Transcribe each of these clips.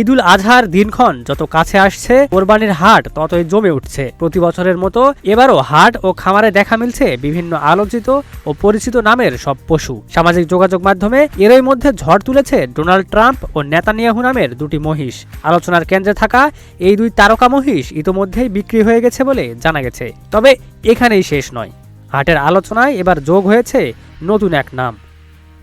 ঈদুল আজহার দিনক্ষণ যত কাছে আসছে, কোরবানির হাট ততই জমে উঠছে। প্রতি বছরের মতো এবারও হাট ও খামারে দেখা মিলছে বিভিন্ন আলোচিত ও পরিচিত নামের সব পশু। সামাজিক যোগাযোগ মাধ্যমে এরই মধ্যে ঝড় তুলেছে ডোনাল্ড ট্রাম্প ও নেতানিয়াহু নামের দুটি মহিষ। আলোচনার কেন্দ্রে থাকা এই দুই তারকা মহিষ ইতোমধ্যেই বিক্রি হয়ে গেছে বলে জানা গেছে। তবে এখানেই শেষ নয়, হাটের আলোচনায় এবার যোগ হয়েছে নতুন এক নাম।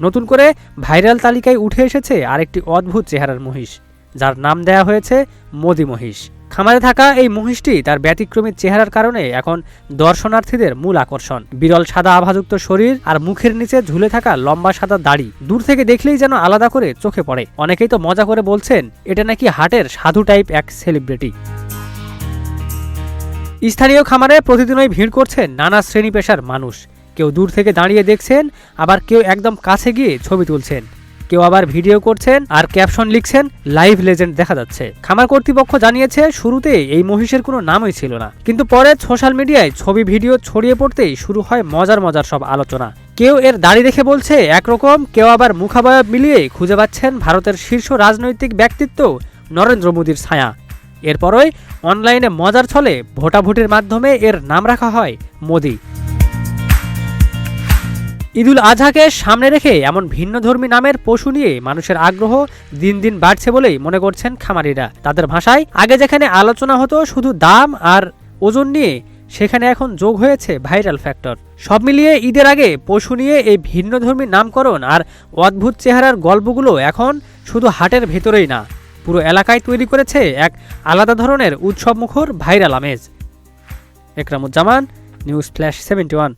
নতুন করে ভাইরাল তালিকায় উঠে এসেছে আরেকটি অদ্ভুত চেহারার মহিষ, যার নাম দেয়া হয়েছে মোদি মহিষ। খামারে থাকা এই মহিষটি তার ব্যতিক্রমী চেহারার কারণে এখন দর্শনার্থীদের মূল আকর্ষণ। বিরল সাদা আভাযুক্ত শরীর আর মুখের নিচে ঝুলে থাকা লম্বা সাদা দাড়ি দূর থেকে দেখলেই যেন আলাদা করে চোখে পড়ে। অনেকেই তো মজা করে বলছেন এটা নাকি হাটের সাধু টাইপ এক সেলিব্রিটি। স্থানীয় খামারে প্রতিদিনই ভিড় করছেন নানা শ্রেণী পেশার মানুষ। কেউ দূর থেকে দাঁড়িয়ে দেখছেন, আবার কেউ একদম কাছে গিয়ে ছবি তুলছেন, কেউ আবার ভিডিও করছেন আর ক্যাপশন লিখছেন লাইভ লেজেন্ড দেখা যাচ্ছে। খামার কর্তৃপক্ষ জানিয়েছে শুরুতে এই মহিষের কোনো নামই ছিল না, কিন্তু পরে সোশ্যাল মিডিয়ায় ছবি ভিডিও ছড়িয়ে পড়তেই শুরু হয় মজার সব আলোচনা। কেউ এর দাড়ি দেখে বলছে একরকম, কেউ আবার মুখাবয়ব মিলিয়ে খুঁজে পাচ্ছেন ভারতের শীর্ষ রাজনৈতিক ব্যক্তিত্ব নরেন্দ্র মোদীর ছায়া। এরপরই অনলাইনে মজার ছলে ভোটাভুটির মাধ্যমে এর নাম রাখা হয় মোদি। ঈদুল আজহাকে সামনে রেখে এমন ভিন্নধর্মী নামের পশু নিয়ে মানুষের আগ্রহ দিন দিন বাড়ছে বলেই মনে করছেন খামারিরা। তাদের ভাষায় আগে যেখানে আলোচনা হতো শুধু দাম আর ওজন নিয়ে, সেখানে এখন যোগ হয়েছে ভাইরাল ফ্যাক্টর। সব মিলিয়ে ঈদের আগে পশু নিয়ে এই ভিন্নধর্মী নামকরণ আর অদ্ভুত চেহারার গল্পগুলো এখন শুধু হাটের ভেতরেই না, পুরো এলাকায় তৈরি করেছে এক আলাদা ধরনের উৎসবমুখর ভাইরাল আমেজ। Ekramuzzaman, news flash 71।